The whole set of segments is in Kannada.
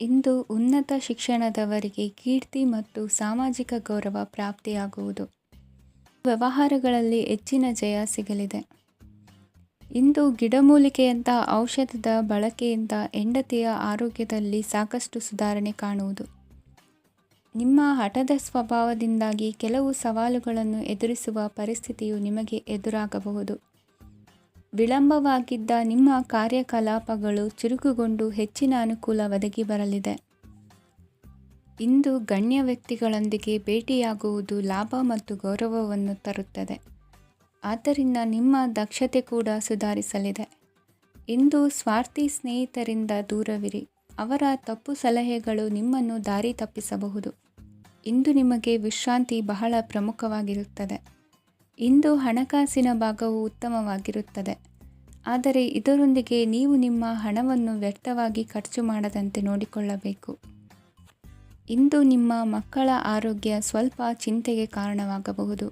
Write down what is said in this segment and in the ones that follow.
ಇಂದು ಉನ್ನತ ಶಿಕ್ಷಣದವರಿಗೆ ಕೀರ್ತಿ ಮತ್ತು ಸಾಮಾಜಿಕ ಗೌರವ ಪ್ರಾಪ್ತಿಯಾಗುವುದು. ವ್ಯವಹಾರಗಳಲ್ಲಿ ಹೆಚ್ಚಿನ ಜಯ ಸಿಗಲಿದೆ. ಇಂದು ಗಿಡಮೂಲಿಕೆಯಂತಹ ಔಷಧದ ಬಳಕೆಯಿಂದ ಹೆಂಡತಿಯ ಆರೋಗ್ಯದಲ್ಲಿ ಸಾಕಷ್ಟು ಸುಧಾರಣೆ ಕಾಣುವುದು. ನಿಮ್ಮ ಹಠದ ಸ್ವಭಾವದಿಂದಾಗಿ ಕೆಲವು ಸವಾಲುಗಳನ್ನು ಎದುರಿಸುವ ಪರಿಸ್ಥಿತಿಯು ನಿಮಗೆ ಎದುರಾಗಬಹುದು. ವಿಳಂಬವಾಗಿದ್ದ ನಿಮ್ಮ ಕಾರ್ಯಕಲಾಪಗಳು ಚುರುಕುಗೊಂಡು ಹೆಚ್ಚಿನ ಅನುಕೂಲ ಒದಗಿ ಬರಲಿದೆ. ಇಂದು ಗಣ್ಯ ವ್ಯಕ್ತಿಗಳೊಂದಿಗೆ ಭೇಟಿಯಾಗುವುದು ಲಾಭ ಮತ್ತು ಗೌರವವನ್ನು ತರುತ್ತದೆ. ಆದ್ದರಿಂದ ನಿಮ್ಮ ದಕ್ಷತೆ ಕೂಡ ಸುಧಾರಿಸಲಿದೆ. ಇಂದು ಸ್ವಾರ್ಥಿ ಸ್ನೇಹಿತರಿಂದ ದೂರವಿರಿ. ಅವರ ತಪ್ಪು ಸಲಹೆಗಳು ನಿಮ್ಮನ್ನು ದಾರಿ ತಪ್ಪಿಸಬಹುದು. ಇಂದು ನಿಮಗೆ ವಿಶ್ರಾಂತಿ ಬಹಳ ಪ್ರಮುಖವಾಗಿರುತ್ತದೆ. ಇಂದು ಹಣಕಾಸಿನ ಭಾಗವು ಉತ್ತಮವಾಗಿರುತ್ತದೆ. ಆದರೆ ಇದರೊಂದಿಗೆ ನೀವು ನಿಮ್ಮ ಹಣವನ್ನು ವ್ಯರ್ಥವಾಗಿ ಖರ್ಚು ಮಾಡದಂತೆ ನೋಡಿಕೊಳ್ಳಬೇಕು. ಇಂದು ನಿಮ್ಮ ಮಕ್ಕಳ ಆರೋಗ್ಯ ಸ್ವಲ್ಪ ಚಿಂತೆಗೆ ಕಾರಣವಾಗಬಹುದು.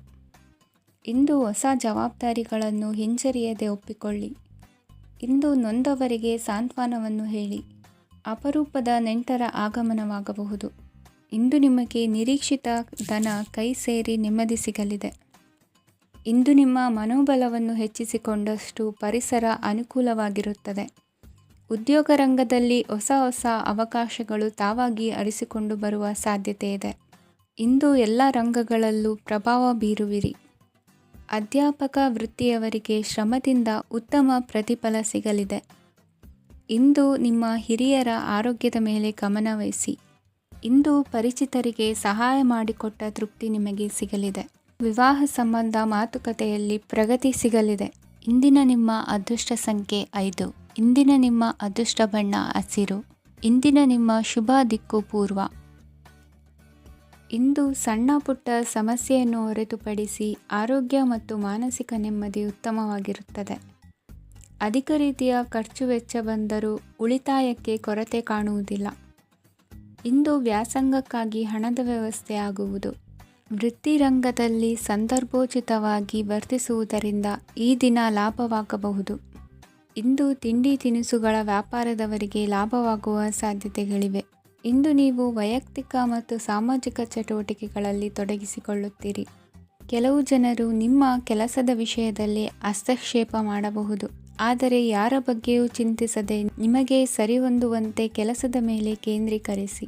ಇಂದು ಹೊಸ ಜವಾಬ್ದಾರಿಗಳನ್ನು ಹಿಂಜರಿಯದೆ ಒಪ್ಪಿಕೊಳ್ಳಿ. ಇಂದು ನೊಂದವರಿಗೆ ಸಾಂತ್ವನವನ್ನು ಹೇಳಿ. ಅಪರೂಪದ ನೆಂಟರ ಆಗಮನವಾಗಬಹುದು. ಇಂದು ನಿಮಗೆ ನಿರೀಕ್ಷಿತ ಧನ ಕೈ ಸೇರಿ ನೆಮ್ಮದಿ ಸಿಗಲಿದೆ. ಇಂದು ನಿಮ್ಮ ಮನೋಬಲವನ್ನು ಹೆಚ್ಚಿಸಿಕೊಂಡಷ್ಟು ಪರಿಸರ ಅನುಕೂಲವಾಗಿರುತ್ತದೆ. ಉದ್ಯೋಗ ರಂಗದಲ್ಲಿ ಹೊಸ ಹೊಸ ಅವಕಾಶಗಳು ತಾವಾಗಿ ಅರಿಸಿಕೊಂಡು ಬರುವ ಸಾಧ್ಯತೆ ಇದೆ. ಇಂದು ಎಲ್ಲ ರಂಗಗಳಲ್ಲೂ ಪ್ರಭಾವ ಬೀರುವಿರಿ. ಅಧ್ಯಾಪಕ ವೃತ್ತಿಯವರಿಗೆ ಶ್ರಮದಿಂದ ಉತ್ತಮ ಪ್ರತಿಫಲ ಸಿಗಲಿದೆ. ಇಂದು ನಿಮ್ಮ ಹಿರಿಯರ ಆರೋಗ್ಯದ ಮೇಲೆ ಗಮನವಹಿಸಿ. ಇಂದು ಪರಿಚಿತರಿಗೆ ಸಹಾಯ ಮಾಡಿಕೊಟ್ಟ ತೃಪ್ತಿ ನಿಮಗೆ ಸಿಗಲಿದೆ. ವಿವಾಹ ಸಂಬಂಧ ಮಾತುಕತೆಯಲ್ಲಿ ಪ್ರಗತಿ ಸಿಗಲಿದೆ. ಇಂದಿನ ನಿಮ್ಮ ಅದೃಷ್ಟ ಸಂಖ್ಯೆ 5. ಇಂದಿನ ನಿಮ್ಮ ಅದೃಷ್ಟ ಬಣ್ಣ ಹಸಿರು. ಇಂದಿನ ನಿಮ್ಮ ಶುಭ ದಿಕ್ಕು ಪೂರ್ವ. ಇಂದು ಸಣ್ಣ ಪುಟ್ಟ ಸಮಸ್ಯೆಯನ್ನು ಹೊರತುಪಡಿಸಿ ಆರೋಗ್ಯ ಮತ್ತು ಮಾನಸಿಕ ನೆಮ್ಮದಿ ಉತ್ತಮವಾಗಿರುತ್ತದೆ. ಅಧಿಕ ರೀತಿಯ ಖರ್ಚು ವೆಚ್ಚ ಬಂದರೂ ಉಳಿತಾಯಕ್ಕೆ ಕೊರತೆ ಕಾಣುವುದಿಲ್ಲ. ಇಂದು ವ್ಯಾಸಂಗಕ್ಕಾಗಿ ಹಣದ ವ್ಯವಸ್ಥೆ ಆಗುವುದು. ವೃತ್ತಿರಂಗದಲ್ಲಿ ಸಂದರ್ಭೋಚಿತವಾಗಿ ವರ್ತಿಸುವುದರಿಂದ ಈ ದಿನ ಲಾಭವಾಗಬಹುದು. ಇಂದು ತಿಂಡಿ ತಿನಿಸುಗಳ ವ್ಯಾಪಾರದವರಿಗೆ ಲಾಭವಾಗುವ ಸಾಧ್ಯತೆಗಳಿವೆ. ಇಂದು ನೀವು ವೈಯಕ್ತಿಕ ಮತ್ತು ಸಾಮಾಜಿಕ ಚಟುವಟಿಕೆಗಳಲ್ಲಿ ತೊಡಗಿಸಿಕೊಳ್ಳುತ್ತೀರಿ. ಕೆಲವು ಜನರು ನಿಮ್ಮ ಕೆಲಸದ ವಿಷಯದಲ್ಲಿ ಹಸ್ತಕ್ಷೇಪ ಮಾಡಬಹುದು. ಆದರೆ ಯಾರ ಬಗ್ಗೆಯೂ ಚಿಂತಿಸದೆ ನಿಮಗೆ ಸರಿಹೊಂದುವಂತೆ ಕೆಲಸದ ಮೇಲೆ ಕೇಂದ್ರೀಕರಿಸಿ.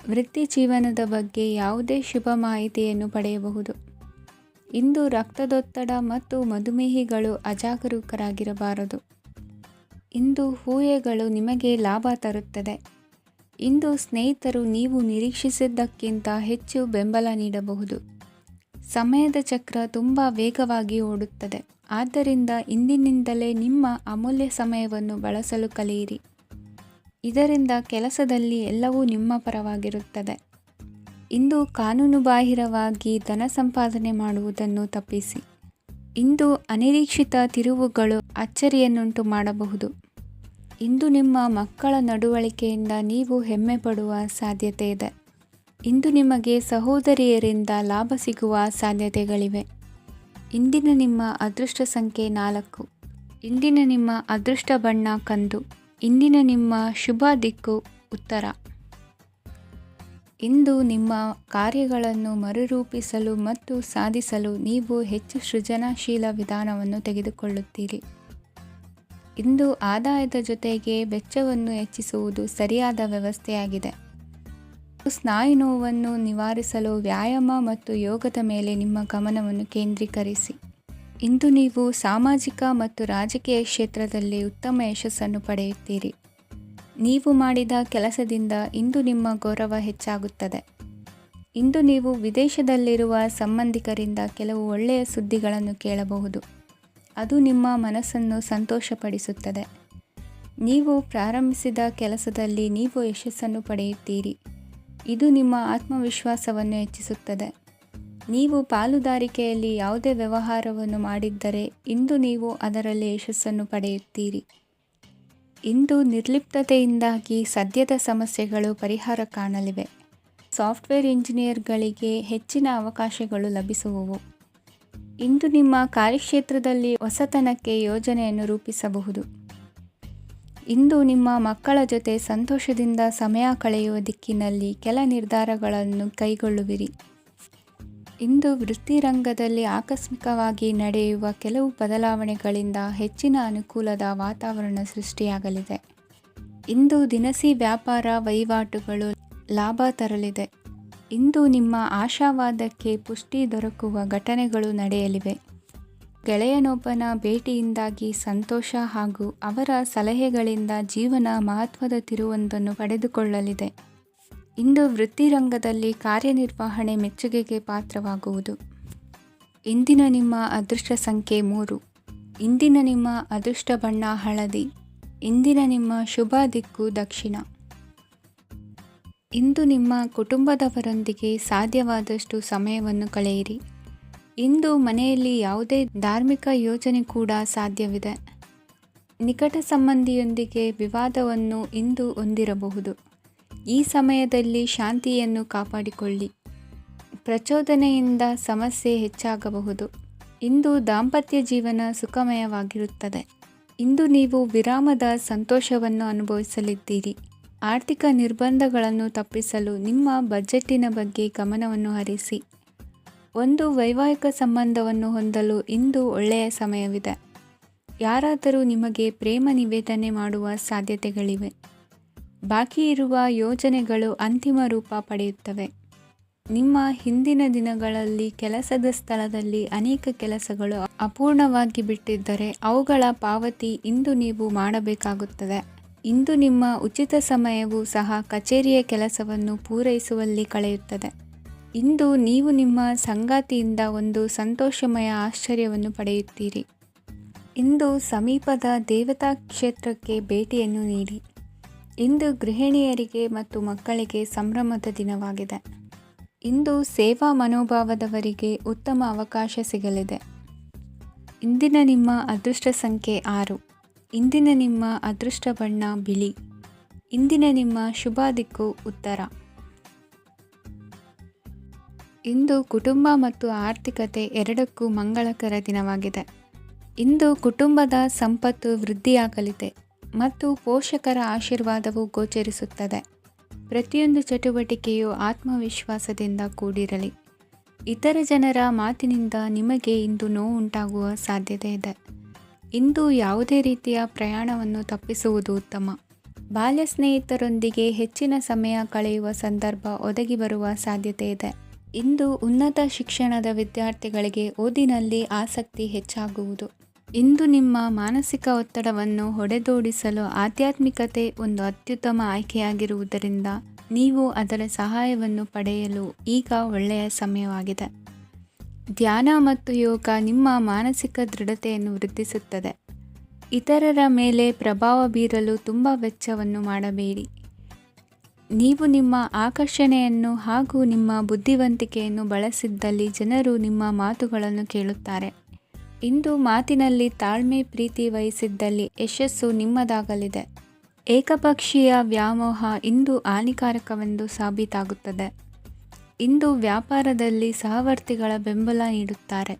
ವೃತ್ತಿ ಜೀವನದ ಬಗ್ಗೆ ಯಾವುದೇ ಶುಭ ಮಾಹಿತಿಯನ್ನು ಪಡೆಯಬಹುದು. ಇಂದು ರಕ್ತದೊತ್ತಡ ಮತ್ತು ಮಧುಮೇಹಿಗಳು ಅಜಾಗರೂಕರಾಗಿರಬಾರದು. ಇಂದು ಊಹೆಗಳು ನಿಮಗೆ ಲಾಭ ತರುತ್ತದೆ. ಇಂದು ಸ್ನೇಹಿತರು ನೀವು ನಿರೀಕ್ಷಿಸಿದ್ದಕ್ಕಿಂತ ಹೆಚ್ಚು ಬೆಂಬಲ ನೀಡಬಹುದು. ಸಮಯದ ಚಕ್ರ ತುಂಬ ವೇಗವಾಗಿ ಓಡುತ್ತದೆ. ಆದ್ದರಿಂದ ಇಂದಿನಿಂದಲೇ ನಿಮ್ಮ ಅಮೂಲ್ಯ ಸಮಯವನ್ನು ಬಳಸಲು ಕಲಿಯಿರಿ. ಇದರಿಂದ ಕೆಲಸದಲ್ಲಿ ಎಲ್ಲವೂ ನಿಮ್ಮ ಪರವಾಗಿರುತ್ತದೆ. ಇಂದು ಕಾನೂನುಬಾಹಿರವಾಗಿ ಧನ ಸಂಪಾದನೆ ಮಾಡುವುದನ್ನು ತಪ್ಪಿಸಿ. ಇಂದು ಅನಿರೀಕ್ಷಿತ ತಿರುವುಗಳು ಅಚ್ಚರಿಯನ್ನುಂಟು ಮಾಡಬಹುದು. ಇಂದು ನಿಮ್ಮ ಮಕ್ಕಳ ನಡವಳಿಕೆಯಿಂದ ನೀವು ಹೆಮ್ಮೆ ಪಡುವ ಸಾಧ್ಯತೆ ಇದೆ. ಇಂದು ನಿಮಗೆ ಸಹೋದರಿಯರಿಂದ ಲಾಭ ಸಿಗುವ ಸಾಧ್ಯತೆಗಳಿವೆ. ಇಂದಿನ ನಿಮ್ಮ ಅದೃಷ್ಟ ಸಂಖ್ಯೆ 4. ಇಂದಿನ ನಿಮ್ಮ ಅದೃಷ್ಟ ಬಣ್ಣ ಕಂದು. ಇಂದಿನ ನಿಮ್ಮ ಶುಭ ದಿಕ್ಕು ಉತ್ತರ. ಇಂದು ನಿಮ್ಮ ಕಾರ್ಯಗಳನ್ನು ಮರುರೂಪಿಸಲು ಮತ್ತು ಸಾಧಿಸಲು ನೀವು ಹೆಚ್ಚು ಸೃಜನಶೀಲ ವಿಧಾನವನ್ನು ತೆಗೆದುಕೊಳ್ಳುತ್ತೀರಿ. ಇಂದು ಆದಾಯದ ಜೊತೆಗೆ ವೆಚ್ಚವನ್ನು ಹೆಚ್ಚಿಸುವುದು ಸರಿಯಾದ ವ್ಯವಸ್ಥೆಯಾಗಿದೆ. ಸ್ನಾಯು ನೋವನ್ನು ನಿವಾರಿಸಲು ವ್ಯಾಯಾಮ ಮತ್ತು ಯೋಗದ ಮೇಲೆ ನಿಮ್ಮ ಗಮನವನ್ನು ಕೇಂದ್ರೀಕರಿಸಿ. ಇಂದು ನೀವು ಸಾಮಾಜಿಕ ಮತ್ತು ರಾಜಕೀಯ ಕ್ಷೇತ್ರದಲ್ಲಿ ಉತ್ತಮ ಯಶಸ್ಸನ್ನು ಪಡೆಯುತ್ತೀರಿ. ನೀವು ಮಾಡಿದ ಕೆಲಸದಿಂದ ಇಂದು ನಿಮ್ಮ ಗೌರವ ಹೆಚ್ಚಾಗುತ್ತದೆ. ಇಂದು ನೀವು ವಿದೇಶದಲ್ಲಿರುವ ಸಂಬಂಧಿಕರಿಂದ ಕೆಲವು ಒಳ್ಳೆಯ ಸುದ್ದಿಗಳನ್ನು ಕೇಳಬಹುದು. ಅದು ನಿಮ್ಮ ಮನಸ್ಸನ್ನು ಸಂತೋಷಪಡಿಸುತ್ತದೆ. ನೀವು ಪ್ರಾರಂಭಿಸಿದ ಕೆಲಸದಲ್ಲಿ ನೀವು ಯಶಸ್ಸನ್ನು ಪಡೆಯುತ್ತೀರಿ. ಇದು ನಿಮ್ಮ ಆತ್ಮವಿಶ್ವಾಸವನ್ನು ಹೆಚ್ಚಿಸುತ್ತದೆ. ನೀವು ಪಾಲುದಾರಿಕೆಯಲ್ಲಿ ಯಾವುದೇ ವ್ಯವಹಾರವನ್ನು ಮಾಡಿದ್ದರೆ ಇಂದು ನೀವು ಅದರಲ್ಲಿ ಯಶಸ್ಸನ್ನು ಪಡೆಯುತ್ತೀರಿ. ಇಂದು ನಿರ್ಲಿಪ್ತತೆಯಿಂದಾಗಿ ಸದ್ಯದ ಸಮಸ್ಯೆಗಳು ಪರಿಹಾರ ಕಾಣಲಿವೆ. ಸಾಫ್ಟ್ವೇರ್ ಇಂಜಿನಿಯರ್ಗಳಿಗೆ ಹೆಚ್ಚಿನ ಅವಕಾಶಗಳು ಲಭಿಸುವವು. ಇಂದು ನಿಮ್ಮ ಕಾರ್ಯಕ್ಷೇತ್ರದಲ್ಲಿ ಹೊಸತನಕ್ಕೆ ಯೋಜನೆಯನ್ನು ರೂಪಿಸಬಹುದು. ಇಂದು ನಿಮ್ಮ ಮಕ್ಕಳ ಜೊತೆ ಸಂತೋಷದಿಂದ ಸಮಯ ಕಳೆಯುವ ದಿಕ್ಕಿನಲ್ಲಿ ಕೆಲ ನಿರ್ಧಾರಗಳನ್ನು ಕೈಗೊಳ್ಳುವಿರಿ. ಇಂದು ವೃತ್ತಿರಂಗದಲ್ಲಿ ಆಕಸ್ಮಿಕವಾಗಿ ನಡೆಯುವ ಕೆಲವು ಬದಲಾವಣೆಗಳಿಂದ ಹೆಚ್ಚಿನ ಅನುಕೂಲದ ವಾತಾವರಣ ಸೃಷ್ಟಿಯಾಗಲಿದೆ. ಇಂದು ದಿನಸಿ ವ್ಯಾಪಾರ ವಹಿವಾಟುಗಳು ಲಾಭ ತರಲಿದೆ. ಇಂದು ನಿಮ್ಮ ಆಶಾವಾದಕ್ಕೆ ಪುಷ್ಟಿ ದೊರಕುವ ಘಟನೆಗಳು ನಡೆಯಲಿವೆ. ಗೆಳೆಯನೊಬ್ಬನ ಭೇಟಿಯಿಂದಾಗಿ ಸಂತೋಷ ಹಾಗೂ ಅವರ ಸಲಹೆಗಳಿಂದ ಜೀವನ ಮಹತ್ವದ ತಿರುವೊಂದನ್ನು ಪಡೆದುಕೊಳ್ಳಲಿದೆ. ಇಂದು ವೃತ್ತಿರಂಗದಲ್ಲಿ ಕಾರ್ಯನಿರ್ವಹಣೆ ಮೆಚ್ಚುಗೆಗೆ ಪಾತ್ರವಾಗುವುದು. ಇಂದಿನ ನಿಮ್ಮ ಅದೃಷ್ಟ ಸಂಖ್ಯೆ 3. ಇಂದಿನ ನಿಮ್ಮ ಅದೃಷ್ಟ ಬಣ್ಣ ಹಳದಿ. ಇಂದಿನ ನಿಮ್ಮ ಶುಭ ದಿಕ್ಕು ದಕ್ಷಿಣ. ಇಂದು ನಿಮ್ಮ ಕುಟುಂಬದವರೊಂದಿಗೆ ಸಾಧ್ಯವಾದಷ್ಟು ಸಮಯವನ್ನು ಕಳೆಯಿರಿ. ಇಂದು ಮನೆಯಲ್ಲಿ ಯಾವುದೇ ಧಾರ್ಮಿಕ ಯೋಜನೆ ಕೂಡ ಸಾಧ್ಯವಿದೆ. ನಿಕಟ ಸಂಬಂಧಿಯೊಂದಿಗೆ ವಿವಾದವನ್ನು ಇಂದು ಹೊಂದಿರಬಹುದು. ಈ ಸಮಯದಲ್ಲಿ ಶಾಂತಿಯನ್ನು ಕಾಪಾಡಿಕೊಳ್ಳಿ. ಪ್ರಚೋದನೆಯಿಂದ ಸಮಸ್ಯೆ ಹೆಚ್ಚಾಗಬಹುದು. ಇಂದು ದಾಂಪತ್ಯ ಜೀವನ ಸುಖಮಯವಾಗಿರುತ್ತದೆ. ಇಂದು ನೀವು ವಿರಾಮದ ಸಂತೋಷವನ್ನು ಅನುಭವಿಸಲಿದ್ದೀರಿ. ಆರ್ಥಿಕ ನಿರ್ಬಂಧಗಳನ್ನು ತಪ್ಪಿಸಲು ನಿಮ್ಮ ಬಜೆಟ್ಟಿನ ಬಗ್ಗೆ ಗಮನವನ್ನು ಹರಿಸಿ. ಒಂದು ವೈವಾಹಿಕ ಸಂಬಂಧವನ್ನು ಹೊಂದಲು ಇಂದು ಒಳ್ಳೆಯ ಸಮಯವಿದೆ. ಯಾರಾದರೂ ನಿಮಗೆ ಪ್ರೇಮ ನಿವೇದನೆ ಮಾಡುವ ಸಾಧ್ಯತೆಗಳಿವೆ. ಬಾಕಿ ಇರುವ ಯೋಜನೆಗಳು ಅಂತಿಮ ರೂಪ ಪಡೆಯುತ್ತವೆ. ನಿಮ್ಮ ಹಿಂದಿನ ದಿನಗಳಲ್ಲಿ ಕೆಲಸದ ಸ್ಥಳದಲ್ಲಿ ಅನೇಕ ಕೆಲಸಗಳು ಅಪೂರ್ಣವಾಗಿ ಬಿಟ್ಟಿದ್ದರೆ ಅವುಗಳ ಪಾವತಿ ಇಂದು ನೀವು ಮಾಡಬೇಕಾಗುತ್ತದೆ. ಇಂದು ನಿಮ್ಮ ಉಚಿತ ಸಮಯವೂ ಸಹ ಕಚೇರಿಯ ಕೆಲಸವನ್ನು ಪೂರೈಸುವಲ್ಲಿ ಕಳೆಯುತ್ತದೆ. ಇಂದು ನೀವು ನಿಮ್ಮ ಸಂಗಾತಿಯಿಂದ ಒಂದು ಸಂತೋಷಮಯ ಆಶ್ಚರ್ಯವನ್ನು ಪಡೆಯುತ್ತೀರಿ. ಇಂದು ಸಮೀಪದ ದೇವತಾ ಕ್ಷೇತ್ರಕ್ಕೆ ಭೇಟಿಯನ್ನು ನೀಡಿ. ಇಂದು ಗೃಹಿಣಿಯರಿಗೆ ಮತ್ತು ಮಕ್ಕಳಿಗೆ ಸಂಭ್ರಮದ ದಿನವಾಗಿದೆ. ಇಂದು ಸೇವಾ ಮನೋಭಾವದವರಿಗೆ ಉತ್ತಮ ಅವಕಾಶ ಸಿಗಲಿದೆ. ಇಂದಿನ ನಿಮ್ಮ ಅದೃಷ್ಟ ಸಂಖ್ಯೆ 6. ಇಂದಿನ ನಿಮ್ಮ ಅದೃಷ್ಟ ಬಣ್ಣ ಬಿಳಿ. ಇಂದಿನ ನಿಮ್ಮ ಶುಭ ದಿಕ್ಕು ಉತ್ತರ. ಇಂದು ಕುಟುಂಬ ಮತ್ತು ಆರ್ಥಿಕತೆ ಎರಡಕ್ಕೂ ಮಂಗಳಕರ ದಿನವಾಗಿದೆ. ಇಂದು ಕುಟುಂಬದ ಸಂಪತ್ತು ವೃದ್ಧಿಯಾಗಲಿದೆ ಮತ್ತು ಪೋಷಕರ ಆಶೀರ್ವಾದವು ಗೋಚರಿಸುತ್ತದೆ. ಪ್ರತಿಯೊಂದು ಚಟುವಟಿಕೆಯು ಆತ್ಮವಿಶ್ವಾಸದಿಂದ ಕೂಡಿರಲಿ. ಇತರ ಜನರ ಮಾತಿನಿಂದ ನಿಮಗೆ ಇಂದು ನೋವು ಉಂಟಾಗುವ ಸಾಧ್ಯತೆ ಇದೆ. ಇಂದು ಯಾವುದೇ ರೀತಿಯ ಪ್ರಯಾಣವನ್ನು ತಪ್ಪಿಸುವುದು ಉತ್ತಮ. ಬಾಲ್ಯ ಸ್ನೇಹಿತರೊಂದಿಗೆ ಹೆಚ್ಚಿನ ಸಮಯ ಕಳೆಯುವ ಸಂದರ್ಭ ಒದಗಿ ಬರುವ ಸಾಧ್ಯತೆ ಇದೆ. ಇಂದು ಉನ್ನತ ಶಿಕ್ಷಣದ ವಿದ್ಯಾರ್ಥಿಗಳಿಗೆ ಓದಿನಲ್ಲಿ ಆಸಕ್ತಿ ಹೆಚ್ಚಾಗುವುದು. ಇಂದು ನಿಮ್ಮ ಮಾನಸಿಕ ಒತ್ತಡವನ್ನು ಹೊಡೆದೋಡಿಸಲು ಆಧ್ಯಾತ್ಮಿಕತೆ ಒಂದು ಅತ್ಯುತ್ತಮ ಆಯ್ಕೆಯಾಗಿರುವುದರಿಂದ ನೀವು ಅದರ ಸಹಾಯವನ್ನು ಪಡೆಯಲು ಈಗ ಒಳ್ಳೆಯ ಸಮಯವಾಗಿದೆ. ಧ್ಯಾನ ಮತ್ತು ಯೋಗ ನಿಮ್ಮ ಮಾನಸಿಕ ದೃಢತೆಯನ್ನು ವೃದ್ಧಿಸುತ್ತದೆ. ಇತರರ ಮೇಲೆ ಪ್ರಭಾವ ಬೀರಲು ತುಂಬ ವೆಚ್ಚವನ್ನು ಮಾಡಬೇಡಿ. ನೀವು ನಿಮ್ಮ ಆಕರ್ಷಣೆಯನ್ನು ಹಾಗೂ ನಿಮ್ಮ ಬುದ್ಧಿವಂತಿಕೆಯನ್ನು ಬಳಸಿದ್ದಲ್ಲಿ ಜನರು ನಿಮ್ಮ ಮಾತುಗಳನ್ನು ಕೇಳುತ್ತಾರೆ. ಇಂದು ಮಾತಿನಲ್ಲಿ ತಾಳ್ಮೆ ಪ್ರೀತಿ ವಹಿಸಿದ್ದಲ್ಲಿ ಯಶಸ್ಸು ನಿಮ್ಮದಾಗಲಿದೆ. ಏಕಪಕ್ಷೀಯ ವ್ಯಾಮೋಹ ಇಂದು ಹಾನಿಕಾರಕವೆಂದು ಸಾಬೀತಾಗುತ್ತದೆ. ಇಂದು ವ್ಯಾಪಾರದಲ್ಲಿ ಸಹವರ್ತಿಗಳ ಬೆಂಬಲ ನೀಡುತ್ತಾರೆ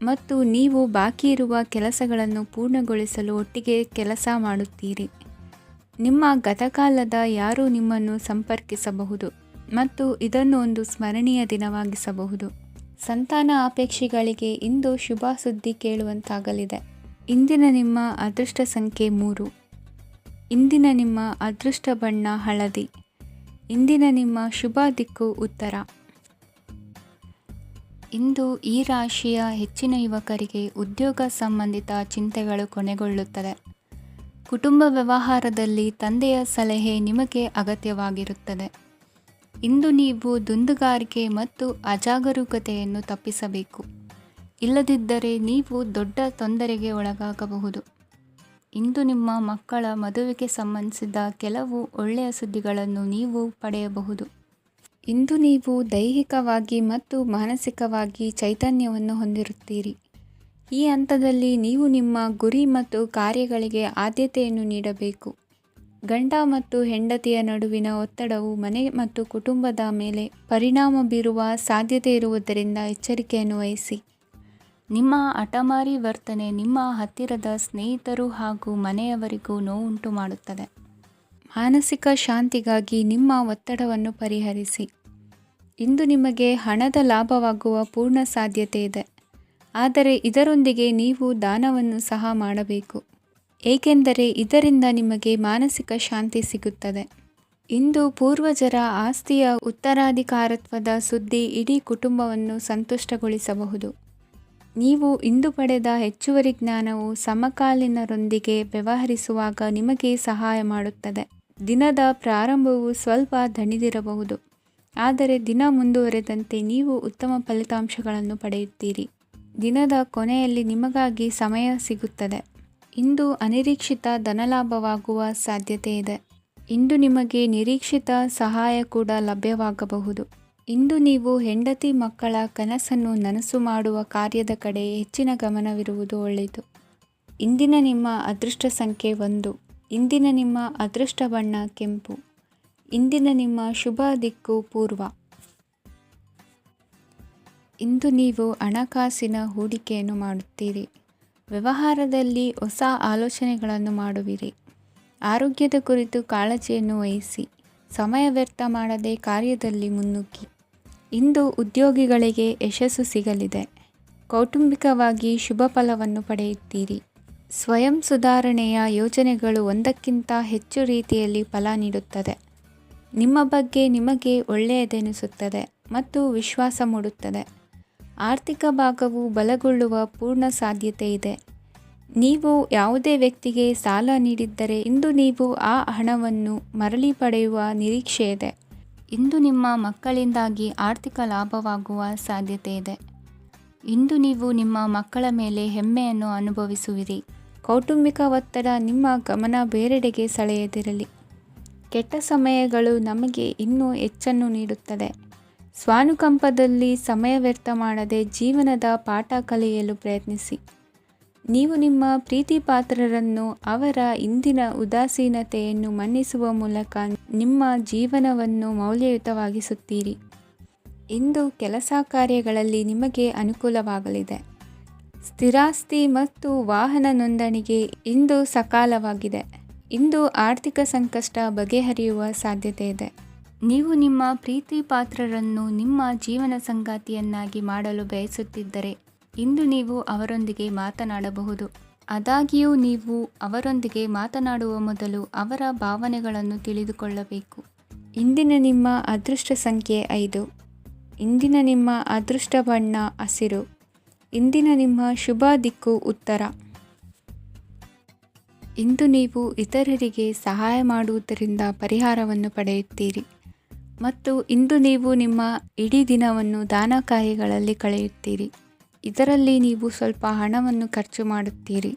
ಮತ್ತು ನೀವು ಬಾಕಿ ಇರುವ ಕೆಲಸಗಳನ್ನು ಪೂರ್ಣಗೊಳಿಸಲು ಒಟ್ಟಿಗೆ ಕೆಲಸ ಮಾಡುತ್ತೀರಿ. ನಿಮ್ಮ ಗತಕಾಲದ ಯಾರೂ ನಿಮ್ಮನ್ನು ಸಂಪರ್ಕಿಸಬಹುದು ಮತ್ತು ಇದನ್ನು ಒಂದು ಸ್ಮರಣೀಯ ದಿನವಾಗಿಸಬಹುದು. ಸಂತಾನ ಅಪೇಕ್ಷಿಗಳಿಗೆ ಇಂದು ಶುಭ ಸುದ್ದಿ ಕೇಳುವಂತಾಗಲಿದೆ. ಇಂದಿನ ನಿಮ್ಮ ಅದೃಷ್ಟ ಸಂಖ್ಯೆ 3. ಇಂದಿನ ನಿಮ್ಮ ಅದೃಷ್ಟ ಬಣ್ಣ ಹಳದಿ. ಇಂದಿನ ನಿಮ್ಮ ಶುಭ ದಿಕ್ಕು ಉತ್ತರ. ಇಂದು ಈ ರಾಶಿಯ ಹೆಚ್ಚಿನ ಯುವಕರಿಗೆ ಉದ್ಯೋಗ ಸಂಬಂಧಿತ ಚಿಂತೆಗಳು ಕೊನೆಗೊಳ್ಳುತ್ತದೆ. ಕುಟುಂಬ ವ್ಯವಹಾರದಲ್ಲಿ ತಂದೆಯ ಸಲಹೆ ನಿಮಗೆ ಅಗತ್ಯವಾಗಿರುತ್ತದೆ. ಇಂದು ನೀವು ದುಂದುಗಾರಿಕೆ ಮತ್ತು ಅಜಾಗರೂಕತೆಯನ್ನು ತಪ್ಪಿಸಬೇಕು. ಇಲ್ಲದಿದ್ದರೆ ನೀವು ದೊಡ್ಡ ತೊಂದರೆಗೆ ಒಳಗಾಗಬಹುದು. ಇಂದು ನಿಮ್ಮ ಮಕ್ಕಳ ಮದುವೆಗೆ ಸಂಬಂಧಿಸಿದ ಕೆಲವು ಒಳ್ಳೆಯ ಸುದ್ದಿಗಳನ್ನು ನೀವು ಪಡೆಯಬಹುದು. ಇಂದು ನೀವು ದೈಹಿಕವಾಗಿ ಮತ್ತು ಮಾನಸಿಕವಾಗಿ ಚೈತನ್ಯವನ್ನು ಹೊಂದಿರುತ್ತೀರಿ. ಈ ಹಂತದಲ್ಲಿ ನೀವು ನಿಮ್ಮ ಗುರಿ ಮತ್ತು ಕಾರ್ಯಗಳಿಗೆ ಆದ್ಯತೆಯನ್ನು ನೀಡಬೇಕು. ಗಂಡ ಮತ್ತು ಹೆಂಡತಿಯ ನಡುವಿನ ಒತ್ತಡವು ಮನೆ ಮತ್ತು ಕುಟುಂಬದ ಮೇಲೆ ಪರಿಣಾಮ ಬೀರುವ ಸಾಧ್ಯತೆ ಇರುವುದರಿಂದ ಎಚ್ಚರಿಕೆಯನ್ನು ವಹಿಸಿ. ನಿಮ್ಮ ಹಠಮಾರಿ ವರ್ತನೆ ನಿಮ್ಮ ಹತ್ತಿರದ ಸ್ನೇಹಿತರು ಹಾಗೂ ಮನೆಯವರಿಗೂ ನೋವುಂಟು ಮಾಡುತ್ತದೆ. ಮಾನಸಿಕ ಶಾಂತಿಗಾಗಿ ನಿಮ್ಮ ಒತ್ತಡವನ್ನು ಪರಿಹರಿಸಿ. ಇಂದು ನಿಮಗೆ ಹಣದ ಲಾಭವಾಗುವ ಪೂರ್ಣ ಸಾಧ್ಯತೆ ಇದೆ. ಆದರೆ ಇದರೊಂದಿಗೆ ನೀವು ದಾನವನ್ನು ಸಹ ಮಾಡಬೇಕು, ಏಕೆಂದರೆ ಇದರಿಂದ ನಿಮಗೆ ಮಾನಸಿಕ ಶಾಂತಿ ಸಿಗುತ್ತದೆ. ಇಂದು ಪೂರ್ವಜರ ಆಸ್ತಿಯ ಉತ್ತರಾಧಿಕಾರತ್ವದ ಸುದ್ದಿ ಇಡೀ ಕುಟುಂಬವನ್ನು ಸಂತುಷ್ಟಗೊಳಿಸಬಹುದು. ನೀವು ಇಂದು ಪಡೆದ ಹೆಚ್ಚುವರಿ ಜ್ಞಾನವು ಸಮಕಾಲೀನರೊಂದಿಗೆ ವ್ಯವಹರಿಸುವಾಗ ನಿಮಗೆ ಸಹಾಯ ಮಾಡುತ್ತದೆ. ದಿನದ ಪ್ರಾರಂಭವು ಸ್ವಲ್ಪ ದಣಿದಿರಬಹುದು, ಆದರೆ ದಿನ ಮುಂದುವರೆದಂತೆ ನೀವು ಉತ್ತಮ ಫಲಿತಾಂಶಗಳನ್ನು ಪಡೆಯುತ್ತೀರಿ. ದಿನದ ಕೊನೆಯಲ್ಲಿ ನಿಮಗಾಗಿ ಸಮಯ ಸಿಗುತ್ತದೆ. ಇಂದು ಅನಿರೀಕ್ಷಿತ ಧನಲಾಭವಾಗುವ ಸಾಧ್ಯತೆ ಇದೆ. ಇಂದು ನಿಮಗೆ ನಿರೀಕ್ಷಿತ ಸಹಾಯ ಕೂಡ ಲಭ್ಯವಾಗಬಹುದು. ಇಂದು ನೀವು ಹೆಂಡತಿ ಮಕ್ಕಳ ಕನಸನ್ನು ನನಸು ಮಾಡುವ ಕಾರ್ಯದ ಕಡೆ ಹೆಚ್ಚಿನ ಗಮನವಿರುವುದು ಒಳ್ಳೆಯದು. ಇಂದಿನ ನಿಮ್ಮ ಅದೃಷ್ಟ ಸಂಖ್ಯೆ 1. ಇಂದಿನ ನಿಮ್ಮ ಅದೃಷ್ಟ ಬಣ್ಣ ಕೆಂಪು. ಇಂದಿನ ನಿಮ್ಮ ಶುಭ ದಿಕ್ಕು ಪೂರ್ವ. ಇಂದು ನೀವು ಹಣಕಾಸಿನ ಹೂಡಿಕೆಯನ್ನು ಮಾಡುತ್ತೀರಿ. ವ್ಯವಹಾರದಲ್ಲಿ ಹೊಸ ಆಲೋಚನೆಗಳನ್ನು ಮಾಡುವಿರಿ. ಆರೋಗ್ಯದ ಕುರಿತು ಕಾಳಜಿಯನ್ನು ವಹಿಸಿ. ಸಮಯ ವ್ಯರ್ಥ ಮಾಡದೆ ಕಾರ್ಯದಲ್ಲಿ ಮುನ್ನುಗ್ಗಿ. ಇಂದು ಉದ್ಯೋಗಿಗಳಿಗೆ ಯಶಸ್ಸು ಸಿಗಲಿದೆ. ಕೌಟುಂಬಿಕವಾಗಿ ಶುಭ ಫಲವನ್ನು ಪಡೆಯುತ್ತೀರಿ. ಸ್ವಯಂ ಸುಧಾರಣೆಯ ಯೋಜನೆಗಳು ಒಂದಕ್ಕಿಂತ ಹೆಚ್ಚು ರೀತಿಯಲ್ಲಿ ಫಲ ನೀಡುತ್ತದೆ. ನಿಮ್ಮ ಬಗ್ಗೆ ನಿಮಗೆ ಒಳ್ಳೆಯದೆನಿಸುತ್ತದೆ ಮತ್ತು ವಿಶ್ವಾಸ ಮೂಡುತ್ತದೆ. ಆರ್ಥಿಕ ಭಾಗವು ಬಲಗೊಳ್ಳುವ ಪೂರ್ಣ ಸಾಧ್ಯತೆ ಇದೆ. ನೀವು ಯಾವುದೇ ವ್ಯಕ್ತಿಗೆ ಸಾಲ ನೀಡಿದ್ದರೆ ಇಂದು ನೀವು ಆ ಹಣವನ್ನು ಮರಳಿ ಪಡೆಯುವ ನಿರೀಕ್ಷೆ ಇದೆ. ಇಂದು ನಿಮ್ಮ ಮಕ್ಕಳಿಂದಾಗಿ ಆರ್ಥಿಕ ಲಾಭವಾಗುವ ಸಾಧ್ಯತೆ ಇದೆ. ಇಂದು ನೀವು ನಿಮ್ಮ ಮಕ್ಕಳ ಮೇಲೆ ಹೆಮ್ಮೆಯನ್ನು ಅನುಭವಿಸುವಿರಿ. ಕೌಟುಂಬಿಕ ಒತ್ತಡ ನಿಮ್ಮ ಗಮನ ಬೇರೆಡೆಗೆ ಸೆಳೆಯದಿರಲಿ. ಕೆಟ್ಟ ಸಮಯಗಳು ನಮಗೆ ಇನ್ನೂ ಹೆಚ್ಚನ್ನು ನೀಡುತ್ತದೆ. ಸ್ವಾನುಕಂಪದಲ್ಲಿ ಸಮಯ ವ್ಯರ್ಥ ಮಾಡದೆ ಜೀವನದ ಪಾಠ ಕಲಿಯಲು ಪ್ರಯತ್ನಿಸಿ. ನೀವು ನಿಮ್ಮ ಪ್ರೀತಿ ಪಾತ್ರರನ್ನು ಅವರ ಇಂದಿನ ಉದಾಸೀನತೆಯನ್ನು ಮನ್ನಿಸುವ ಮೂಲಕ ನಿಮ್ಮ ಜೀವನವನ್ನು ಮೌಲ್ಯಯುತವಾಗಿಸುತ್ತೀರಿ. ಇಂದು ಕೆಲಸ ಕಾರ್ಯಗಳಲ್ಲಿ ನಿಮಗೆ ಅನುಕೂಲವಾಗಲಿದೆ. ಸ್ಥಿರಾಸ್ತಿ ಮತ್ತು ವಾಹನ ನೋಂದಣಿಗೆ ಇಂದು ಸಕಾಲವಾಗಿದೆ. ಇಂದು ಆರ್ಥಿಕ ಸಂಕಷ್ಟ ಬಗೆಹರಿಯುವ ಸಾಧ್ಯತೆ ಇದೆ. ನೀವು ನಿಮ್ಮ ಪ್ರೀತಿ ಪಾತ್ರರನ್ನು ನಿಮ್ಮ ಜೀವನ ಸಂಗಾತಿಯನ್ನಾಗಿ ಮಾಡಲು ಬಯಸುತ್ತಿದ್ದರೆ ಇಂದು ನೀವು ಅವರೊಂದಿಗೆ ಮಾತನಾಡಬಹುದು. ಆದಾಗ್ಯೂ ನೀವು ಅವರೊಂದಿಗೆ ಮಾತನಾಡುವ ಮೊದಲು ಅವರ ಭಾವನೆಗಳನ್ನು ತಿಳಿದುಕೊಳ್ಳಬೇಕು. ಇಂದಿನ ನಿಮ್ಮ ಅದೃಷ್ಟ ಸಂಖ್ಯೆ 5. ಇಂದಿನ ನಿಮ್ಮ ಅದೃಷ್ಟ ಬಣ್ಣ ಹಸಿರು. ಇಂದಿನ ನಿಮ್ಮ ಶುಭ ದಿಕ್ಕು ಉತ್ತರ. ಇಂದು ನೀವು ಇತರರಿಗೆ ಸಹಾಯ ಮಾಡುವುದರಿಂದ ಪರಿಹಾರವನ್ನು ಪಡೆಯುತ್ತೀರಿ ಮತ್ತು ಇಂದು ನೀವು ನಿಮ್ಮ ಇಡೀ ದಿನವನ್ನು ದಾನ ಕಾರ್ಯಗಳಲ್ಲಿ ಕಳೆಯುತ್ತೀರಿ. ಇದರಲ್ಲಿ ನೀವು ಸ್ವಲ್ಪ ಹಣವನ್ನು ಖರ್ಚು ಮಾಡುತ್ತೀರಿ.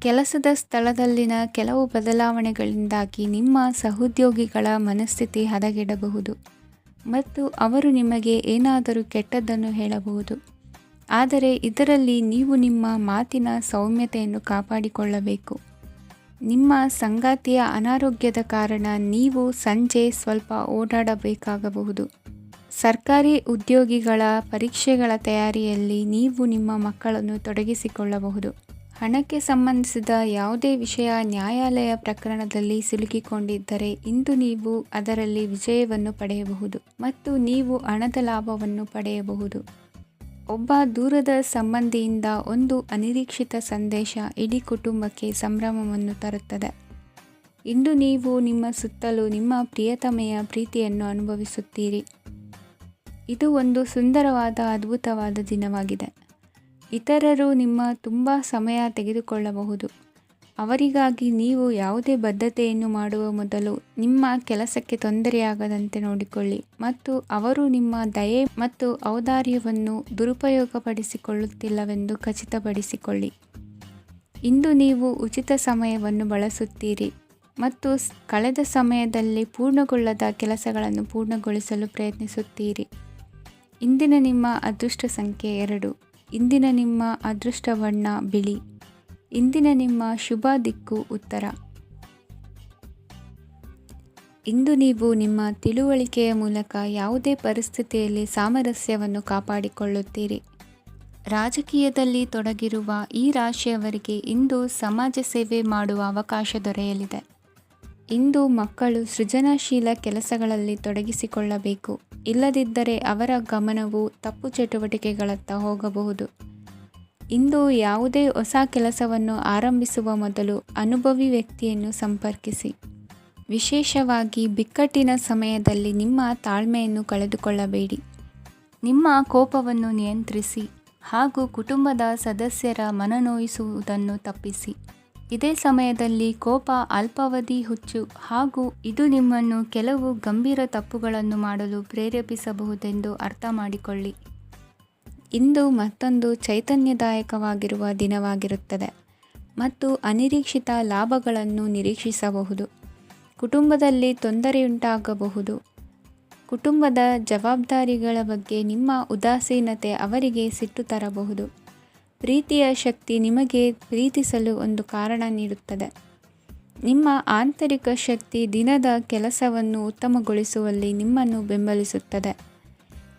ಕೆಲಸದ ಸ್ಥಳದಲ್ಲಿನ ಕೆಲವು ಬದಲಾವಣೆಗಳಿಂದಾಗಿ ನಿಮ್ಮ ಸಹೋದ್ಯೋಗಿಗಳ ಮನಸ್ಥಿತಿ ಹದಗೆಡಬಹುದು ಮತ್ತು ಅವರು ನಿಮಗೆ ಏನಾದರೂ ಕೆಟ್ಟದ್ದನ್ನು ಹೇಳಬಹುದು. ಆದರೆ ಇದರಲ್ಲಿ ನೀವು ನಿಮ್ಮ ಮಾತಿನ ಸೌಮ್ಯತೆಯನ್ನು ಕಾಪಾಡಿಕೊಳ್ಳಬೇಕು. ನಿಮ್ಮ ಸಂಗಾತಿಯ ಅನಾರೋಗ್ಯದ ಕಾರಣ ನೀವು ಸಂಜೆ ಸ್ವಲ್ಪ ಓಡಾಡಬೇಕಾಗಬಹುದು. ಸರ್ಕಾರಿ ಉದ್ಯೋಗಿಗಳ ಪರೀಕ್ಷೆಗಳ ತಯಾರಿಯಲ್ಲಿ ನೀವು ನಿಮ್ಮ ಮಕ್ಕಳನ್ನು ತೊಡಗಿಸಿಕೊಳ್ಳಬಹುದು. ಹಣಕ್ಕೆ ಸಂಬಂಧಿಸಿದ ಯಾವುದೇ ವಿಷಯ ನ್ಯಾಯಾಲಯ ಪ್ರಕರಣದಲ್ಲಿ ಸಿಲುಕಿಕೊಂಡಿದ್ದರೆ ಇಂದು ನೀವು ಅದರಲ್ಲಿ ವಿಜಯವನ್ನು ಪಡೆಯಬಹುದು ಮತ್ತು ನೀವು ಹಣದ ಲಾಭವನ್ನು ಪಡೆಯಬಹುದು. ಒಬ್ಬ ದೂರದ ಸಂಬಂಧಿಯಿಂದ ಒಂದು ಅನಿರೀಕ್ಷಿತ ಸಂದೇಶ ಇಡೀ ಕುಟುಂಬಕ್ಕೆ ಸಂಭ್ರಮವನ್ನು ತರುತ್ತದೆ. ಇಂದು ನೀವು ನಿಮ್ಮ ಸುತ್ತಲೂ ನಿಮ್ಮ ಪ್ರಿಯತಮೆಯ ಪ್ರೀತಿಯನ್ನು ಅನುಭವಿಸುತ್ತೀರಿ. ಇದು ಒಂದು ಸುಂದರವಾದ ಅದ್ಭುತವಾದ ದಿನವಾಗಿದೆ. ಇತರರು ನಿಮ್ಮ ತುಂಬ ಸಮಯ ತೆಗೆದುಕೊಳ್ಳಬಹುದು. ಅವರಿಗಾಗಿ ನೀವು ಯಾವುದೇ ಬದ್ಧತೆಯನ್ನು ಮಾಡುವ ಮೊದಲು ನಿಮ್ಮ ಕೆಲಸಕ್ಕೆ ತೊಂದರೆಯಾಗದಂತೆ ನೋಡಿಕೊಳ್ಳಿ ಮತ್ತು ಅವರು ನಿಮ್ಮ ದಯೆ ಮತ್ತು ಔದಾರ್ಯವನ್ನು ದುರುಪಯೋಗಪಡಿಸಿಕೊಳ್ಳುತ್ತಿಲ್ಲವೆಂದು ಖಚಿತಪಡಿಸಿಕೊಳ್ಳಿ. ಇಂದು ನೀವು ಉಚಿತ ಸಮಯವನ್ನು ಬಳಸುತ್ತೀರಿ ಮತ್ತು ಕಳೆದ ಸಮಯದಲ್ಲಿ ಪೂರ್ಣಗೊಳ್ಳದ ಕೆಲಸಗಳನ್ನು ಪೂರ್ಣಗೊಳಿಸಲು ಪ್ರಯತ್ನಿಸುತ್ತೀರಿ. ಇಂದಿನ ನಿಮ್ಮ ಅದೃಷ್ಟ ಸಂಖ್ಯೆ 2. ಇಂದಿನ ನಿಮ್ಮ ಅದೃಷ್ಟ ಬಣ್ಣ ಬಿಳಿ. ಇಂದಿನ ನಿಮ್ಮ ಶುಭ ದಿಕ್ಕು ಉತ್ತರ. ಇಂದು ನೀವು ನಿಮ್ಮ ತಿಳುವಳಿಕೆಯ ಮೂಲಕ ಯಾವುದೇ ಪರಿಸ್ಥಿತಿಯಲ್ಲಿ ಸಾಮರಸ್ಯವನ್ನು ಕಾಪಾಡಿಕೊಳ್ಳುತ್ತೀರಿ. ರಾಜಕೀಯದಲ್ಲಿ ತೊಡಗಿರುವ ಈ ರಾಶಿಯವರಿಗೆ ಇಂದು ಸಮಾಜ ಸೇವೆ ಮಾಡುವ ಅವಕಾಶ ದೊರೆಯಲಿದೆ. ಇಂದು ಮಕ್ಕಳು ಸೃಜನಶೀಲ ಕೆಲಸಗಳಲ್ಲಿ ತೊಡಗಿಸಿಕೊಳ್ಳಬೇಕು. ಇಲ್ಲದಿದ್ದರೆ ಅವರ ಗಮನವು ತಪ್ಪು ಚಟುವಟಿಕೆಗಳತ್ತ ಹೋಗಬಹುದು. ಇಂದು ಯಾವುದೇ ಹೊಸ ಕೆಲಸವನ್ನು ಆರಂಭಿಸುವ ಮೊದಲು ಅನುಭವಿ ವ್ಯಕ್ತಿಯನ್ನು ಸಂಪರ್ಕಿಸಿ. ವಿಶೇಷವಾಗಿ ಬಿಕ್ಕಟ್ಟಿನ ಸಮಯದಲ್ಲಿ ನಿಮ್ಮ ತಾಳ್ಮೆಯನ್ನು ಕಳೆದುಕೊಳ್ಳಬೇಡಿ. ನಿಮ್ಮ ಕೋಪವನ್ನು ನಿಯಂತ್ರಿಸಿ ಹಾಗೂ ಕುಟುಂಬದ ಸದಸ್ಯರ ಮನನೊಯಿಸುವುದನ್ನು ತಪ್ಪಿಸಿ. ಇದೇ ಸಮಯದಲ್ಲಿ ಕೋಪ ಅಲ್ಪಾವಧಿ ಹುಚ್ಚು ಹಾಗೂ ಇದು ನಿಮ್ಮನ್ನು ಕೆಲವು ಗಂಭೀರ ತಪ್ಪುಗಳನ್ನು ಮಾಡಲು ಪ್ರೇರೇಪಿಸಬಹುದೆಂದು ಅರ್ಥ ಮಾಡಿಕೊಳ್ಳಿ. ಇಂದು ಮತ್ತೊಂದು ಚೈತನ್ಯದಾಯಕವಾಗಿರುವ ದಿನವಾಗಿರುತ್ತದೆ ಮತ್ತು ಅನಿರೀಕ್ಷಿತ ಲಾಭಗಳನ್ನು ನಿರೀಕ್ಷಿಸಬಹುದು. ಕುಟುಂಬದಲ್ಲಿ ತೊಂದರೆಯುಂಟಾಗಬಹುದು. ಕುಟುಂಬದ ಜವಾಬ್ದಾರಿಗಳ ಬಗ್ಗೆ ನಿಮ್ಮ ಉದಾಸೀನತೆ ಅವರಿಗೆ ಸಿಟ್ಟು ತರಬಹುದು. ಪ್ರೀತಿಯ ಶಕ್ತಿ ನಿಮಗೆ ಪ್ರೀತಿಸಲು ಒಂದು ಕಾರಣ ನೀಡುತ್ತದೆ. ನಿಮ್ಮ ಆಂತರಿಕ ಶಕ್ತಿ ದಿನದ ಕೆಲಸವನ್ನು ಉತ್ತಮಗೊಳಿಸುವಲ್ಲಿ ನಿಮ್ಮನ್ನು ಬೆಂಬಲಿಸುತ್ತದೆ.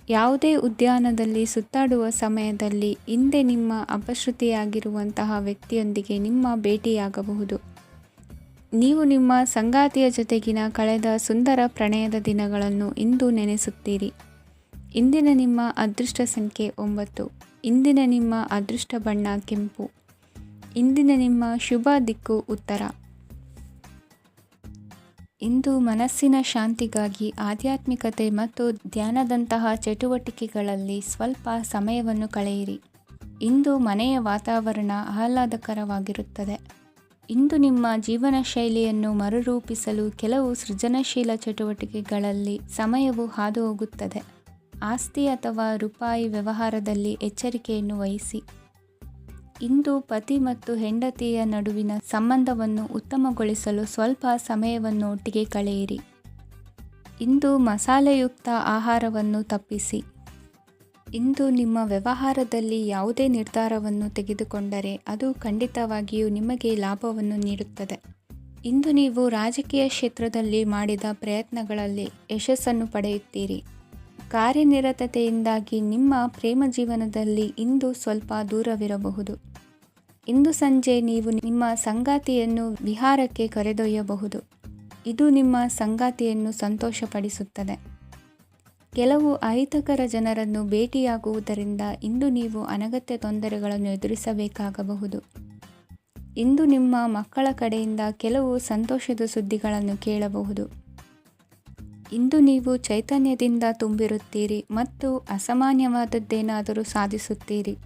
ಯಾವುದೇ ಉದ್ಯಾನದಲ್ಲಿ ಸುತ್ತಾಡುವ ಸಮಯದಲ್ಲಿ ಹಿಂದೆ ನಿಮ್ಮ ಅಪಶ್ರುತಿಯಾಗಿರುವಂತಹ ವ್ಯಕ್ತಿಯೊಂದಿಗೆ ನಿಮ್ಮ ಭೇಟಿಯಾಗಬಹುದು. ನೀವು ನಿಮ್ಮ ಸಂಗಾತಿಯ ಜೊತೆಗಿನ ಕಳೆದ ಸುಂದರ ಪ್ರಣಯದ ದಿನಗಳನ್ನು ಇಂದು ನೆನೆಸುತ್ತೀರಿ. ಇಂದಿನ ನಿಮ್ಮ ಅದೃಷ್ಟ ಸಂಖ್ಯೆ 9. ಇಂದಿನ ನಿಮ್ಮ ಅದೃಷ್ಟ ಬಣ್ಣ ಕೆಂಪು. ಇಂದಿನ ನಿಮ್ಮ ಶುಭ ದಿಕ್ಕು ಉತ್ತರ. ಇಂದು ಮನಸ್ಸಿನ ಶಾಂತಿಗಾಗಿ ಆಧ್ಯಾತ್ಮಿಕತೆ ಮತ್ತು ಧ್ಯಾನದಂತಹ ಚಟುವಟಿಕೆಗಳಲ್ಲಿ ಸ್ವಲ್ಪ ಸಮಯವನ್ನು ಕಳೆಯಿರಿ. ಇಂದು ಮನೆಯ ವಾತಾವರಣ ಆಹ್ಲಾದಕರವಾಗಿರುತ್ತದೆ. ಇಂದು ನಿಮ್ಮ ಜೀವನ ಶೈಲಿಯನ್ನು ಮರುರೂಪಿಸಲು ಕೆಲವು ಸೃಜನಶೀಲ ಚಟುವಟಿಕೆಗಳಲ್ಲಿ ಸಮಯವು ಹಾದುಹೋಗುತ್ತದೆ. ಆಸ್ತಿ ಅಥವಾ ರೂಪಾಯಿ ವ್ಯವಹಾರದಲ್ಲಿ ಎಚ್ಚರಿಕೆಯನ್ನು ವಹಿಸಿ. ಇಂದು ಪತಿ ಮತ್ತು ಹೆಂಡತಿಯ ನಡುವಿನ ಸಂಬಂಧವನ್ನು ಉತ್ತಮಗೊಳಿಸಲು ಸ್ವಲ್ಪ ಸಮಯವನ್ನು ಒಟ್ಟಿಗೆ ಕಳೆಯಿರಿ. ಇಂದು ಮಸಾಲೆಯುಕ್ತ ಆಹಾರವನ್ನು ತಪ್ಪಿಸಿ. ಇಂದು ನಿಮ್ಮ ವ್ಯವಹಾರದಲ್ಲಿ ಯಾವುದೇ ನಿರ್ಧಾರವನ್ನು ತೆಗೆದುಕೊಂಡರೆ ಅದು ಖಂಡಿತವಾಗಿಯೂ ನಿಮಗೆ ಲಾಭವನ್ನು ನೀಡುತ್ತದೆ. ಇಂದು ನೀವು ರಾಜಕೀಯ ಕ್ಷೇತ್ರದಲ್ಲಿ ಮಾಡಿದ ಪ್ರಯತ್ನಗಳಲ್ಲಿ ಯಶಸ್ಸನ್ನು ಪಡೆಯುತ್ತೀರಿ. ಕಾರ್ಯನಿರತತೆಯಿಂದಾಗಿ ನಿಮ್ಮ ಪ್ರೇಮ ಜೀವನದಲ್ಲಿ ಇಂದು ಸ್ವಲ್ಪ ದೂರವಿರಬಹುದು. ಇಂದು ಸಂಜೆ ನೀವು ನಿಮ್ಮ ಸಂಗಾತಿಯನ್ನು ವಿಹಾರಕ್ಕೆ ಕರೆದೊಯ್ಯಬಹುದು. ಇದು ನಿಮ್ಮ ಸಂಗಾತಿಯನ್ನು ಸಂತೋಷಪಡಿಸುತ್ತದೆ. ಕೆಲವು ಅಹಿತಕರ ಜನರನ್ನು ಭೇಟಿಯಾಗುವುದರಿಂದ ಇಂದು ನೀವು ಅನಗತ್ಯ ತೊಂದರೆಗಳನ್ನು ಎದುರಿಸಬೇಕಾಗಬಹುದು. ಇಂದು ನಿಮ್ಮ ಮಕ್ಕಳ ಕಡೆಯಿಂದ ಕೆಲವು ಸಂತೋಷದ ಸುದ್ದಿಗಳನ್ನು ಕೇಳಬಹುದು. ಇಂದು ನೀವು ಚೈತನ್ಯದಿಂದ ತುಂಬಿರುತ್ತೀರಿ ಮತ್ತು ಅಸಾಮಾನ್ಯವಾದದ್ದೇನಾದರೂ ಸಾಧಿಸುತ್ತೀರಿ.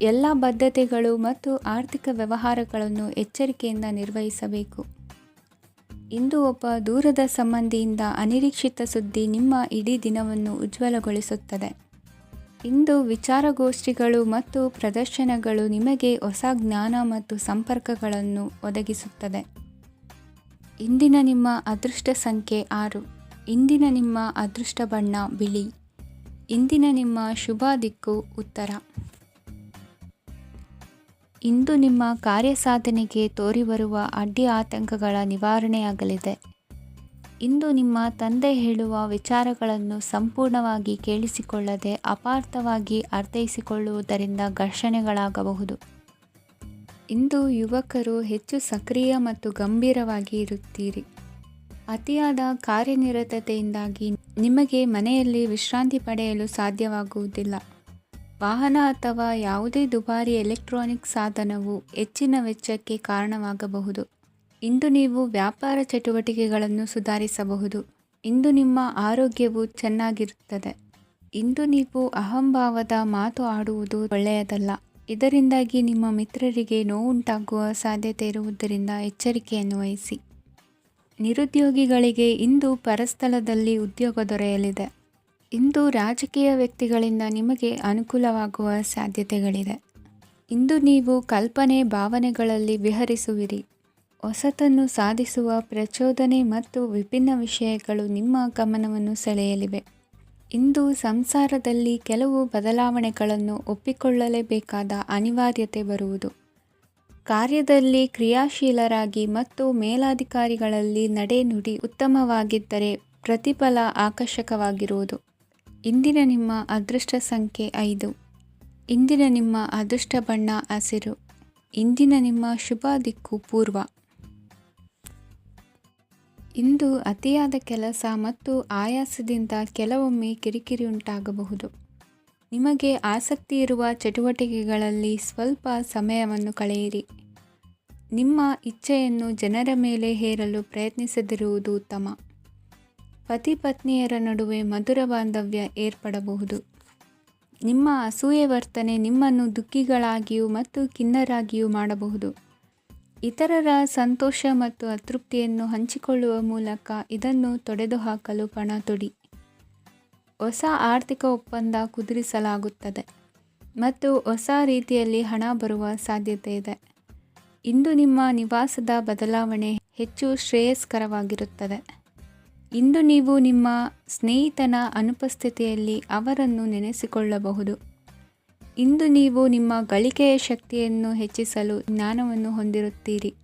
ಎಲ್ಲ ಬದ್ಧತೆಗಳು ಮತ್ತು ಆರ್ಥಿಕ ವ್ಯವಹಾರಗಳನ್ನು ಎಚ್ಚರಿಕೆಯಿಂದ ನಿರ್ವಹಿಸಬೇಕು. ಇಂದು ಒಬ್ಬ ದೂರದ ಸಂಬಂಧಿಯಿಂದ ಅನಿರೀಕ್ಷಿತ ಸುದ್ದಿ ನಿಮ್ಮ ಇಡೀ ದಿನವನ್ನು ಉಜ್ವಲಗೊಳಿಸುತ್ತದೆ. ಇಂದು ವಿಚಾರಗೋಷ್ಠಿಗಳು ಮತ್ತು ಪ್ರದರ್ಶನಗಳು ನಿಮಗೆ ಹೊಸ ಜ್ಞಾನ ಮತ್ತು ಸಂಪರ್ಕಗಳನ್ನು ಒದಗಿಸುತ್ತದೆ. ಇಂದಿನ ನಿಮ್ಮ ಅದೃಷ್ಟ ಸಂಖ್ಯೆ 6. ಇಂದಿನ ನಿಮ್ಮ ಅದೃಷ್ಟ ಬಣ್ಣ ಬಿಳಿ. ಇಂದಿನ ನಿಮ್ಮ ಶುಭ ದಿಕ್ಕು ಉತ್ತರ. ಇಂದು ನಿಮ್ಮ ಕಾರ್ಯಸಾಧನೆಗೆ ತೋರಿಬರುವ ಅಡ್ಡಿ ಆತಂಕಗಳ ನಿವಾರಣೆಯಾಗಲಿದೆ. ಇಂದು ನಿಮ್ಮ ತಂದೆ ಹೇಳುವ ವಿಚಾರಗಳನ್ನು ಸಂಪೂರ್ಣವಾಗಿ ಕೇಳಿಸಿಕೊಳ್ಳದೆ ಅಪಾರ್ಥವಾಗಿ ಅರ್ಥೈಸಿಕೊಳ್ಳುವುದರಿಂದ ಘರ್ಷಣೆಗಳಾಗಬಹುದು. ಇಂದು ಯುವಕರು ಹೆಚ್ಚು ಸಕ್ರಿಯ ಮತ್ತು ಗಂಭೀರವಾಗಿ ಇರುತ್ತೀರಿ. ಅತಿಯಾದ ಕಾರ್ಯನಿರತತೆಯಿಂದಾಗಿ ನಿಮಗೆ ಮನೆಯಲ್ಲಿ ವಿಶ್ರಾಂತಿ ಪಡೆಯಲು ಸಾಧ್ಯವಾಗುವುದಿಲ್ಲ. ವಾಹನ ಅಥವಾ ಯಾವುದೇ ದುಬಾರಿ ಎಲೆಕ್ಟ್ರಾನಿಕ್ ಸಾಧನವು ಹೆಚ್ಚಿನ ವೆಚ್ಚಕ್ಕೆ ಕಾರಣವಾಗಬಹುದು. ಇಂದು ನೀವು ವ್ಯಾಪಾರ ಚಟುವಟಿಕೆಗಳನ್ನು ಸುಧಾರಿಸಬಹುದು. ಇಂದು ನಿಮ್ಮ ಆರೋಗ್ಯವು ಚೆನ್ನಾಗಿರುತ್ತದೆ. ಇಂದು ನೀವು ಅಹಂಭಾವದ ಮಾತು ಆಡುವುದು ಒಳ್ಳೆಯದಲ್ಲ. ಇದರಿಂದಾಗಿ ನಿಮ್ಮ ಮಿತ್ರರಿಗೆ ನೋವುಂಟಾಗುವ ಸಾಧ್ಯತೆ ಇರುವುದರಿಂದ ಎಚ್ಚರಿಕೆಯನ್ನು ವಹಿಸಿ. ನಿರುದ್ಯೋಗಿಗಳಿಗೆ ಇಂದು ಪರಸ್ಥಳದಲ್ಲಿ ಉದ್ಯೋಗ ದೊರೆಯಲಿದೆ. ಇಂದು ರಾಜಕೀಯ ವ್ಯಕ್ತಿಗಳಿಂದ ನಿಮಗೆ ಅನುಕೂಲವಾಗುವ ಸಾಧ್ಯತೆಗಳಿದೆ. ಇಂದು ನೀವು ಕಲ್ಪನೆ ಭಾವನೆಗಳಲ್ಲಿ ವಿಹರಿಸುವಿರಿ. ಹೊಸತನ್ನು ಸಾಧಿಸುವ ಪ್ರಚೋದನೆ ಮತ್ತು ವಿಭಿನ್ನ ವಿಷಯಗಳು ನಿಮ್ಮ ಗಮನವನ್ನು ಸೆಳೆಯಲಿವೆ. ಇಂದು ಸಂಸಾರದಲ್ಲಿ ಕೆಲವು ಬದಲಾವಣೆಗಳನ್ನು ಒಪ್ಪಿಕೊಳ್ಳಲೇಬೇಕಾದ ಅನಿವಾರ್ಯತೆ ಬರುವುದು. ಕಾರ್ಯದಲ್ಲಿ ಕ್ರಿಯಾಶೀಲರಾಗಿ ಮತ್ತು ಮೇಲಾಧಿಕಾರಿಗಳಲ್ಲಿ ನಡೆನುಡಿ ಉತ್ತಮವಾಗಿದ್ದರೆ ಪ್ರತಿಫಲ ಆಕರ್ಷಕವಾಗಿರುವುದು. ಇಂದಿನ ನಿಮ್ಮ ಅದೃಷ್ಟ ಸಂಖ್ಯೆ 5. ಇಂದಿನ ನಿಮ್ಮ ಅದೃಷ್ಟ ಬಣ್ಣ ಹಸಿರು. ಇಂದಿನ ನಿಮ್ಮ ಶುಭ ದಿಕ್ಕು ಪೂರ್ವ. ಇಂದು ಅತಿಯಾದ ಕೆಲಸ ಮತ್ತು ಆಯಾಸದಿಂದ ಕೆಲವೊಮ್ಮೆ ಕಿರಿಕಿರಿ ಉಂಟಾಗಬಹುದು. ನಿಮಗೆ ಆಸಕ್ತಿ ಇರುವ ಚಟುವಟಿಕೆಗಳಲ್ಲಿ ಸ್ವಲ್ಪ ಸಮಯವನ್ನು ಕಳೆಯಿರಿ. ನಿಮ್ಮ ಇಚ್ಛೆಯನ್ನು ಜನರ ಮೇಲೆ ಹೇರಲು ಪ್ರಯತ್ನಿಸದಿರುವುದು ಉತ್ತಮ. ಪತಿ ಪತ್ನಿಯರ ನಡುವೆ ಮಧುರ ಬಾಂಧವ್ಯ ಏರ್ಪಡಬಹುದು. ನಿಮ್ಮ ಅಸೂಯೆ ವರ್ತನೆ ನಿಮ್ಮನ್ನು ದುಃಖಿಗಳಾಗಿಯೂ ಮತ್ತು ಖಿನ್ನರಾಗಿಯೂ ಮಾಡಬಹುದು. ಇತರರ ಸಂತೋಷ ಮತ್ತು ಅತೃಪ್ತಿಯನ್ನು ಹಂಚಿಕೊಳ್ಳುವ ಮೂಲಕ ಇದನ್ನು ತೊಡೆದುಹಾಕಲು ಪಣ ತೊಡಿ. ಹೊಸ ಆರ್ಥಿಕ ಒಪ್ಪಂದ ಕುದುರಿಸಲಾಗುತ್ತದೆ ಮತ್ತು ಹೊಸ ರೀತಿಯಲ್ಲಿ ಹಣ ಬರುವ ಸಾಧ್ಯತೆ ಇದೆ. ಇಂದು ನಿಮ್ಮ ನಿವಾಸದ ಬದಲಾವಣೆ ಹೆಚ್ಚು ಶ್ರೇಯಸ್ಕರವಾಗಿರುತ್ತದೆ. ಇಂದು ನೀವು ನಿಮ್ಮ ಸ್ನೇಹಿತನ ಅನುಪಸ್ಥಿತಿಯಲ್ಲಿ ಅವರನ್ನು ನೆನೆಸಿಕೊಳ್ಳಬಹುದು. ಇಂದು ನೀವು ನಿಮ್ಮ ಗಳಿಕೆಯ ಶಕ್ತಿಯನ್ನು ಹೆಚ್ಚಿಸಲು ಜ್ಞಾನವನ್ನು ಹೊಂದಿರುತ್ತೀರಿ.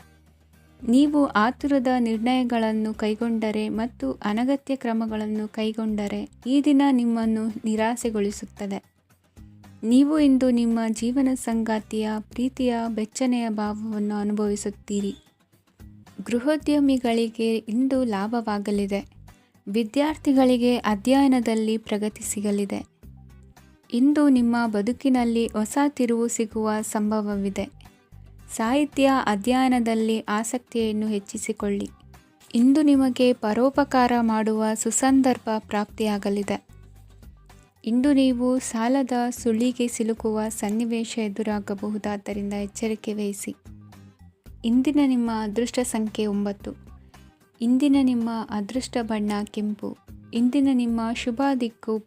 ನೀವು ಆತುರದ ನಿರ್ಣಯಗಳನ್ನು ಕೈಗೊಂಡರೆ ಮತ್ತು ಅನಗತ್ಯ ಕ್ರಮಗಳನ್ನು ಕೈಗೊಂಡರೆ ಈ ದಿನ ನಿಮ್ಮನ್ನು ನಿರಾಸೆಗೊಳಿಸುತ್ತದೆ. ನೀವು ಇಂದು ನಿಮ್ಮ ಜೀವನ ಸಂಗಾತಿಯ ಪ್ರೀತಿಯ ಬೆಚ್ಚನೆಯ ಭಾವವನ್ನು ಅನುಭವಿಸುತ್ತೀರಿ. ಗೃಹೋದ್ಯಮಿಗಳಿಗೆ ಇಂದು ಲಾಭವಾಗಲಿದೆ. ವಿದ್ಯಾರ್ಥಿಗಳಿಗೆ ಅಧ್ಯಯನದಲ್ಲಿ ಪ್ರಗತಿ ಸಿಗಲಿದೆ. ಇಂದು ನಿಮ್ಮ ಬದುಕಿನಲ್ಲಿ ಹೊಸ ತಿರುವು ಸಿಗುವ ಸಂಭವವಿದೆ. ಸಾಹಿತ್ಯ ಅಧ್ಯಯನದಲ್ಲಿ ಆಸಕ್ತಿಯನ್ನು ಹೆಚ್ಚಿಸಿಕೊಳ್ಳಿ. ಇಂದು ನಿಮಗೆ ಪರೋಪಕಾರ ಮಾಡುವ ಸುಸಂದರ್ಭ ಪ್ರಾಪ್ತಿಯಾಗಲಿದೆ. ಇಂದು ನೀವು ಸಾಲದ ಸುಳಿಗೆ ಸಿಲುಕುವ ಸನ್ನಿವೇಶ ಎದುರಾಗಬಹುದಾದ್ದರಿಂದ ಎಚ್ಚರಿಕೆ ವಹಿಸಿ. ಇಂದಿನ ನಿಮ್ಮ ಅದೃಷ್ಟ ಸಂಖ್ಯೆ 9. ಇಂದಿನ ನಿಮ್ಮ ಅದೃಷ್ಟ ಬಣ್ಣ ಕೆಂಪು. ಇಂದಿನ ನಿಮ್ಮ ಶುಭ ದಿಕ್ಕು